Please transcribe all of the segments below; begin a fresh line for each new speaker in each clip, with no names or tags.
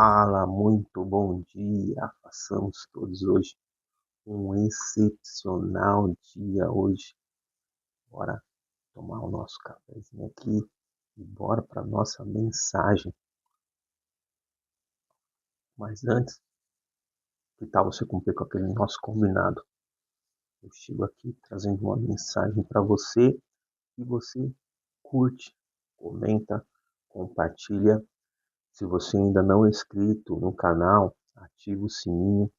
Fala, muito bom dia. Façamos todos hoje um excepcional dia hoje. Bora tomar o nosso cafezinho aqui e bora para nossa mensagem. Mas antes, que tal você cumprir com aquele nosso combinado? Eu chego aqui trazendo uma mensagem para você e você curte, comenta, compartilha. Se você ainda não é inscrito no canal, ativa o sininho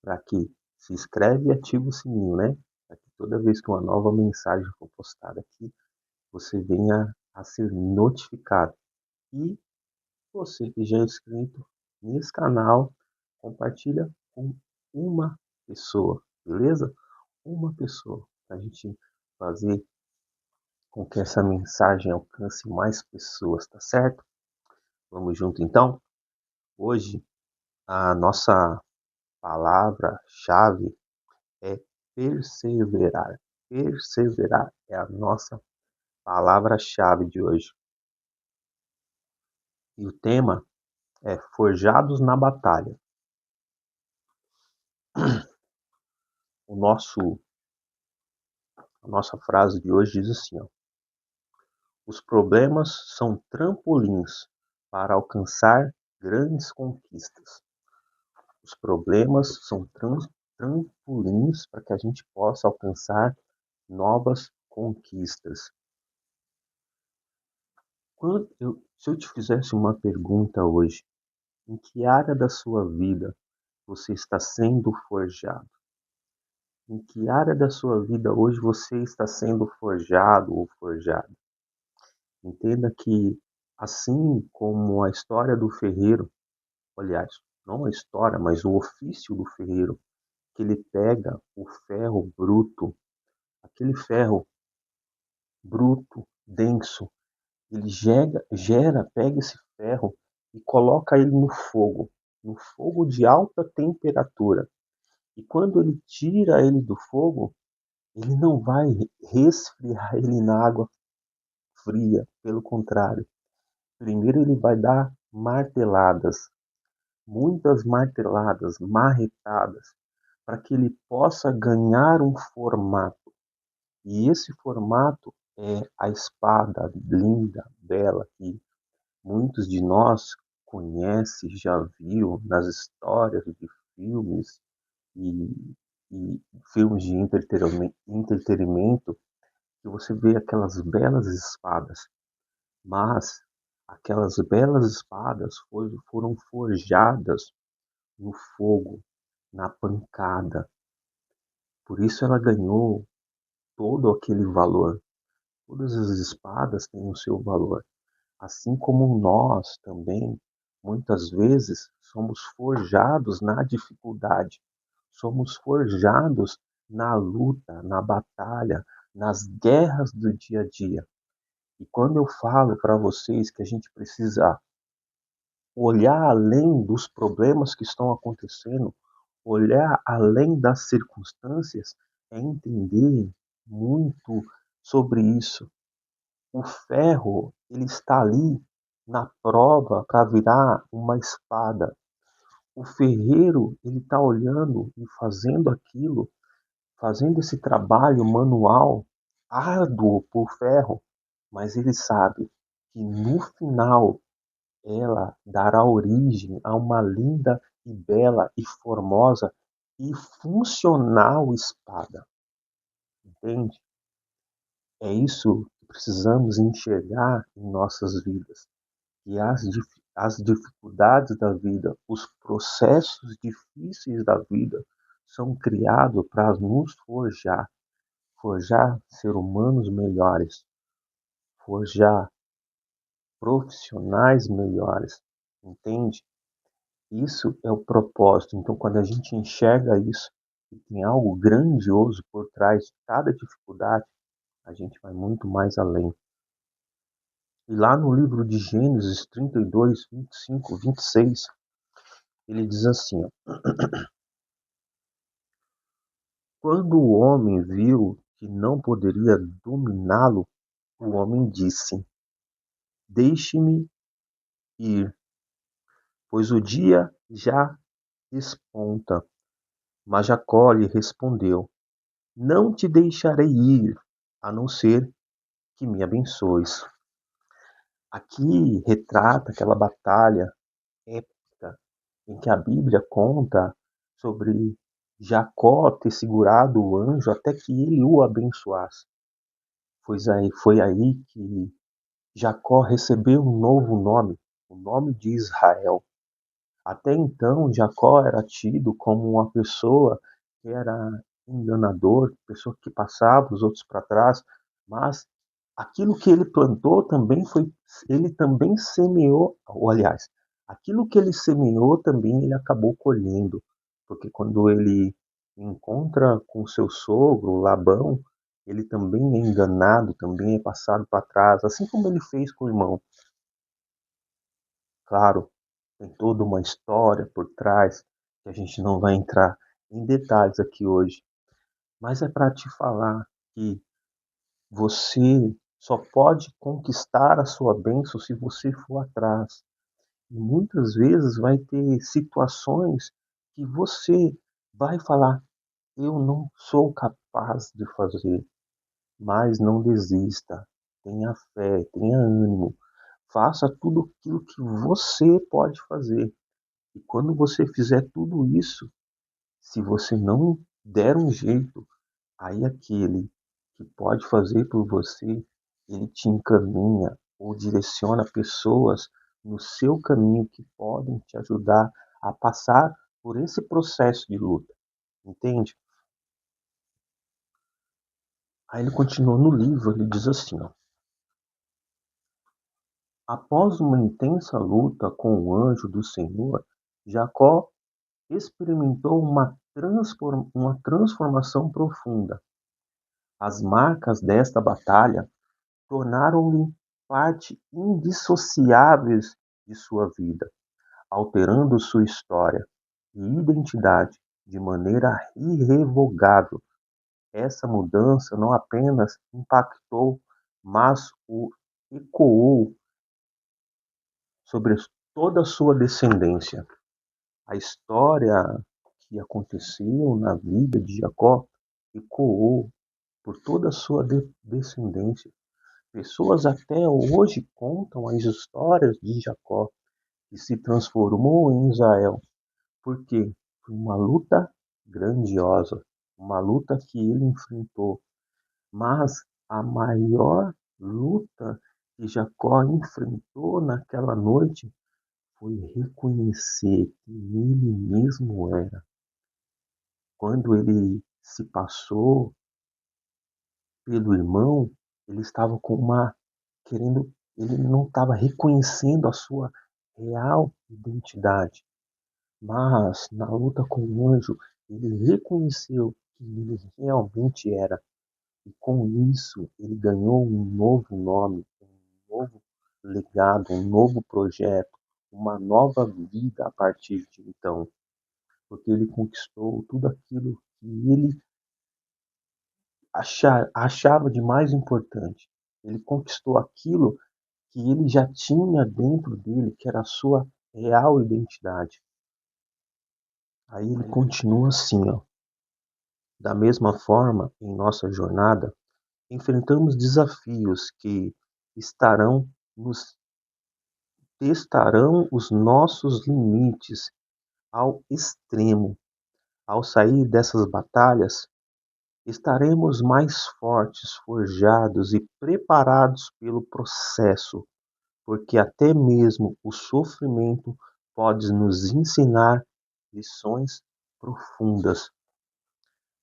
para que se inscreve e ativa o sininho, né? Para que toda vez que uma nova mensagem for postada aqui, você venha a ser notificado. E você que já é inscrito nesse canal, compartilha com uma pessoa, beleza? Uma pessoa, para a gente fazer com que essa mensagem alcance mais pessoas, tá certo? Vamos junto então? Hoje, a nossa palavra-chave é perseverar. Perseverar é a nossa palavra-chave de hoje. E o tema é Forjados na Batalha. O nosso, a nossa frase de hoje diz assim, ó, os problemas são trampolins para alcançar grandes conquistas. Os problemas são trampolins para que a gente possa alcançar novas conquistas. Se eu te fizesse uma pergunta hoje, em que área da sua vida você está sendo forjado? Em que área da sua vida hoje você está sendo forjado ou forjada? Entenda que, assim como a história do ferreiro, aliás, não a história, mas o ofício do ferreiro, que ele pega o ferro bruto, aquele ferro bruto, denso, ele pega esse ferro e coloca ele no fogo de alta temperatura. E quando ele tira ele do fogo, ele não vai resfriar ele na água fria, pelo contrário. Primeiro ele vai dar marteladas, muitas marteladas, marretadas, para que ele possa ganhar um formato. E esse formato é a espada linda, bela, que muitos de nós conhecem, já viu nas histórias de filmes e, e filmes de entretenimento, que você vê aquelas belas espadas, mas aquelas belas espadas foram forjadas no fogo, na pancada. Por isso ela ganhou todo aquele valor. Todas as espadas têm o seu valor. Assim como nós também, muitas vezes, somos forjados na dificuldade, somos forjados na luta, na batalha, nas guerras do dia a dia. E quando eu falo para vocês que a gente precisa olhar além dos problemas que estão acontecendo, olhar além das circunstâncias, é entender muito sobre isso. O ferro, ele está ali na prova para virar uma espada. O ferreiro, ele está olhando e fazendo aquilo, fazendo esse trabalho manual árduo por ferro, mas ele sabe que no final ela dará origem a uma linda e bela e formosa e funcional espada. Entende? É isso que precisamos enxergar em nossas vidas. E as dificuldades da vida, os processos difíceis da vida são criados para nos forjar, forjar ser humanos melhores, forjar profissionais melhores, entende? Isso é o propósito. Então, quando a gente enxerga isso e tem algo grandioso por trás de cada dificuldade, a gente vai muito mais além. E lá no livro de Gênesis 32, 25, 26, ele diz assim, ó, quando o homem viu que não poderia dominá-lo, o homem disse, deixe-me ir, pois o dia já desponta. Mas Jacó lhe respondeu: Não te deixarei ir, a não ser que me abençoes. Aqui retrata aquela batalha épica em que a Bíblia conta sobre Jacó ter segurado o anjo até que ele o abençoasse. Foi aí que Jacó recebeu um novo nome, o nome de Israel. Até então, Jacó era tido como uma pessoa que era enganador, pessoa que passava os outros para trás, mas aquilo que ele plantou também foi, ele também semeou, ou aliás, aquilo que ele semeou também ele acabou colhendo, porque quando ele encontra com seu sogro, Labão, ele também é enganado, também é passado para trás, assim como ele fez com o irmão. Claro, tem toda uma história por trás que a gente não vai entrar em detalhes aqui hoje, mas é para te falar que você só pode conquistar a sua bênção se você for atrás. E muitas vezes vai ter situações que você vai falar: eu não sou capaz de fazer, mas não desista. Tenha fé, tenha ânimo. Faça tudo aquilo que você pode fazer. E quando você fizer tudo isso, se você não der um jeito, aí aquele que pode fazer por você, ele te encaminha ou direciona pessoas no seu caminho que podem te ajudar a passar por esse processo de luta, entende? Aí ele continua no livro, ele diz assim, ó, após uma intensa luta com o anjo do Senhor, Jacó experimentou uma transformação profunda. As marcas desta batalha tornaram-lhe parte indissociáveis de sua vida, alterando sua história e identidade de maneira irrevogável. Essa mudança não apenas impactou, mas o ecoou sobre toda a sua descendência. A história que aconteceu na vida de Jacó ecoou por toda a sua descendência. Pessoas até hoje contam as histórias de Jacó, que se transformou em Israel, porque foi uma luta grandiosa, uma luta que ele enfrentou. Mas a maior luta que Jacó enfrentou naquela noite foi reconhecer que ele mesmo era. Quando ele se passou pelo irmão, ele estava com uma querendo, ele não estava reconhecendo a sua real identidade. Mas na luta com o anjo, ele reconheceu que ele realmente era. E com isso, ele ganhou um novo nome, um novo legado, um novo projeto, uma nova vida a partir de então. Porque ele conquistou tudo aquilo que ele achava de mais importante. Ele conquistou aquilo que ele já tinha dentro dele, que era a sua real identidade. Aí ele continua assim, ó. Da mesma forma, em nossa jornada, enfrentamos desafios que estarão nos testarão os nossos limites ao extremo. Ao sair dessas batalhas, estaremos mais fortes, forjados e preparados pelo processo, porque até mesmo o sofrimento pode nos ensinar lições profundas.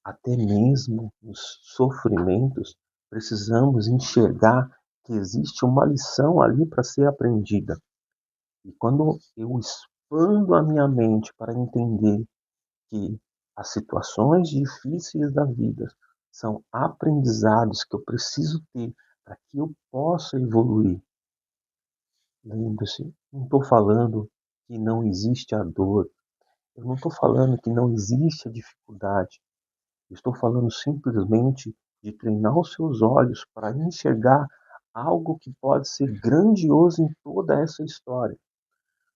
Até mesmo nos sofrimentos, precisamos enxergar que existe uma lição ali para ser aprendida. E quando eu expando a minha mente para entender que as situações difíceis da vida são aprendizados que eu preciso ter para que eu possa evoluir. Lembre-se, não estou falando que não existe a dor, eu não estou falando que não existe a dificuldade, eu estou falando simplesmente de treinar os seus olhos para enxergar algo que pode ser grandioso em toda essa história.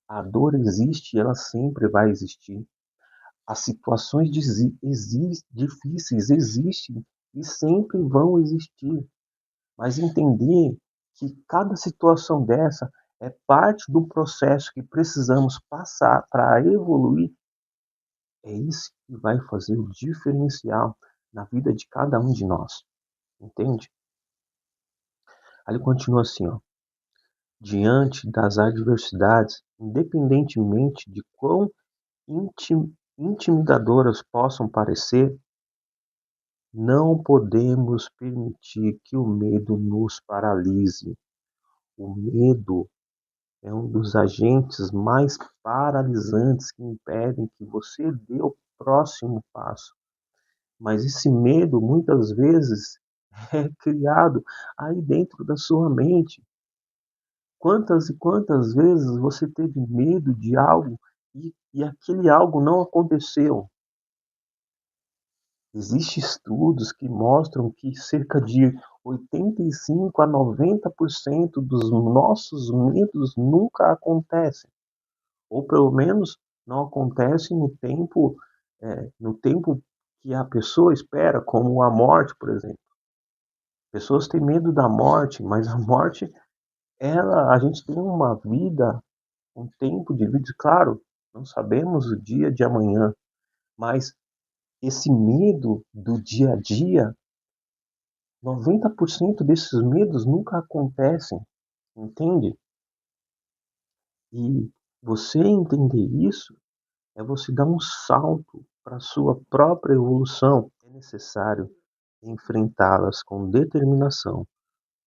A dor existe e ela sempre vai existir. As situações difíceis existem e sempre vão existir. Mas entender que cada situação dessa é parte do processo que precisamos passar para evoluir, é isso que vai fazer o diferencial na vida de cada um de nós, entende? Aí ele continua assim, ó, diante das adversidades, independentemente de quão intimidadoras possam parecer, não podemos permitir que o medo nos paralise. O medo é um dos agentes mais paralisantes que impedem que você dê o próximo passo. Mas esse medo, muitas vezes, é criado aí dentro da sua mente. Quantas e quantas vezes você teve medo de algo e aquele algo não aconteceu? Existem estudos que mostram que cerca de 85 a 90% dos nossos medos nunca acontecem, ou pelo menos não acontecem no tempo que a pessoa espera, como a morte, por exemplo. Pessoas têm medo da morte, mas a morte, a gente tem uma vida, um tempo de vida, claro, não sabemos o dia de amanhã, mas esse medo do dia a dia, 90% desses medos nunca acontecem, entende? E você entender isso é você dar um salto para a sua própria evolução. É necessário enfrentá-las com determinação,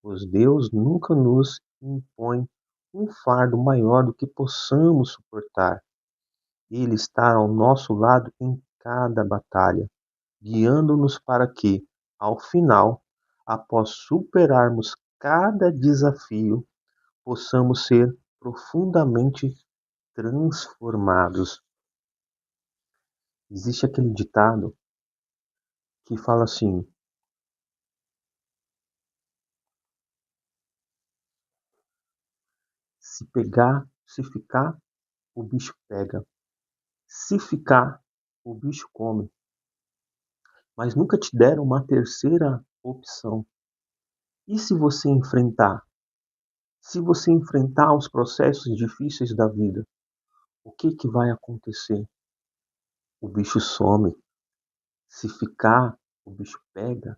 pois Deus nunca nos impõe um fardo maior do que possamos suportar. Ele está ao nosso lado em cada batalha, guiando-nos para que, ao final, após superarmos cada desafio, possamos ser profundamente transformados. Existe aquele ditado que fala assim: se ficar, o bicho pega. Se ficar, o bicho come. Mas nunca te deram uma terceira opção. E se você enfrentar? Se você enfrentar os processos difíceis da vida, o que que vai acontecer? O bicho some. Se ficar, o bicho pega.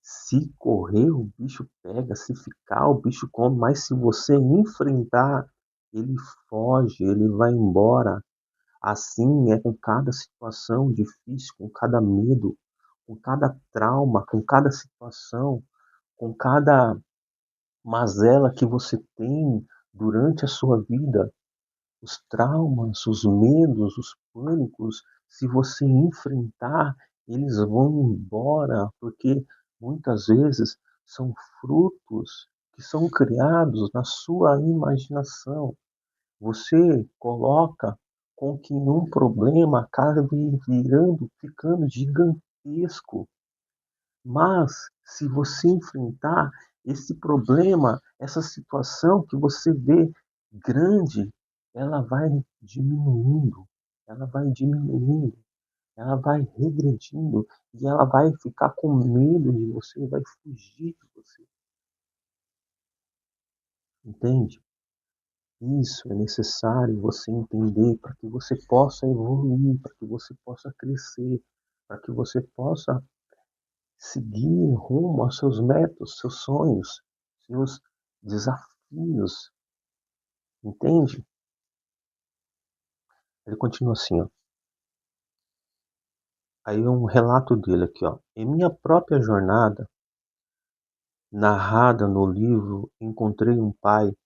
Se correr, o bicho pega. Se ficar, o bicho come. Mas se você enfrentar, ele foge, ele vai embora. Assim é com cada situação difícil, com cada medo, com cada trauma, com cada situação, com cada mazela que você tem durante a sua vida. Os traumas, os medos, os pânicos, se você enfrentar, eles vão embora, porque muitas vezes são frutos que são criados na sua imaginação. Você coloca com que um problema acabe virando, ficando gigantesco. Mas se você enfrentar esse problema, essa situação que você vê grande, ela vai diminuindo, ela vai diminuindo, ela vai regredindo e ela vai ficar com medo de você, vai fugir de você. Entende? Isso é necessário você entender para que você possa evoluir, para que você possa crescer, para que você possa seguir rumo aos seus métodos, seus sonhos, seus desafios, entende? Ele continua assim, ó. Aí um relato dele aqui, ó. Em minha própria jornada, narrada no livro Encontrei um Pai,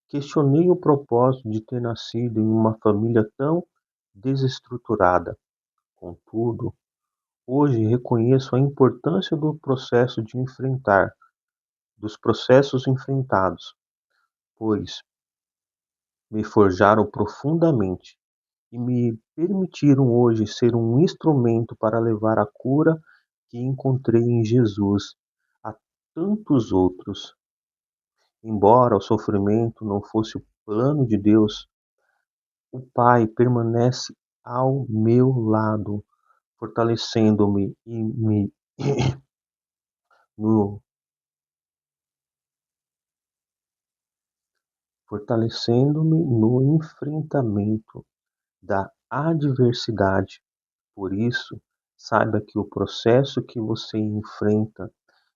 questionei o propósito de ter nascido em uma família tão desestruturada. Contudo, hoje reconheço a importância dos processos enfrentados, pois me forjaram profundamente e me permitiram hoje ser um instrumento para levar a cura que encontrei em Jesus a tantos outros. Embora o sofrimento não fosse o plano de Deus, O Pai permanece ao meu lado, fortalecendo-me e me no fortalecendo-me no enfrentamento da adversidade. Por isso, saiba que o processo que você enfrenta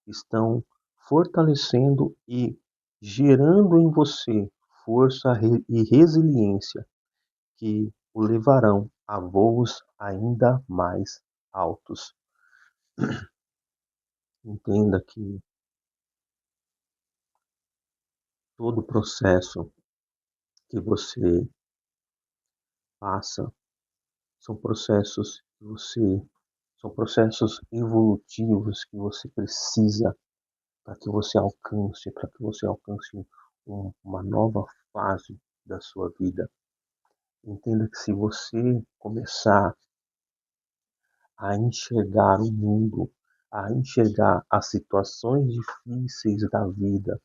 estão fortalecendo e gerando em você força e resiliência que o levarão a voos ainda mais altos. Entenda que todo o processo que você passa são processos que você são processos evolutivos que você precisa para que você alcance uma nova fase da sua vida. Entenda que se você começar a enxergar o mundo, a enxergar as situações difíceis da vida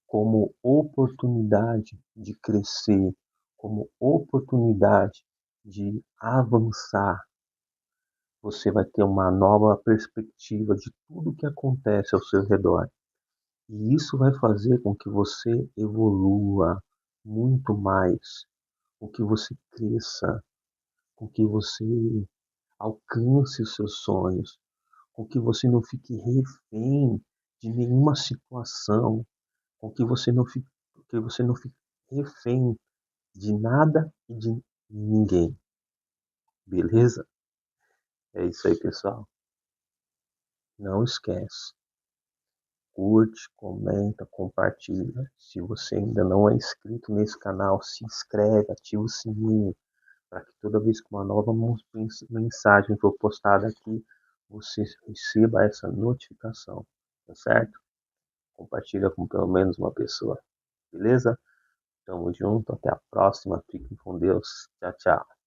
como oportunidade de crescer, como oportunidade de avançar, você vai ter uma nova perspectiva de tudo que acontece ao seu redor. E isso vai fazer com que você evolua muito mais, com que você cresça, com que você alcance os seus sonhos, com que você não fique refém de nenhuma situação, com que você não fique refém de nada e de ninguém. Beleza? É isso aí, pessoal. Não esquece. Curte, comenta, compartilha. Se você ainda não é inscrito nesse canal, se inscreve, ativa o sininho para que toda vez que uma nova mensagem for postada aqui, você receba essa notificação, tá certo? Compartilha com pelo menos uma pessoa, beleza? Tamo junto, até a próxima, fiquem com Deus, tchau, tchau.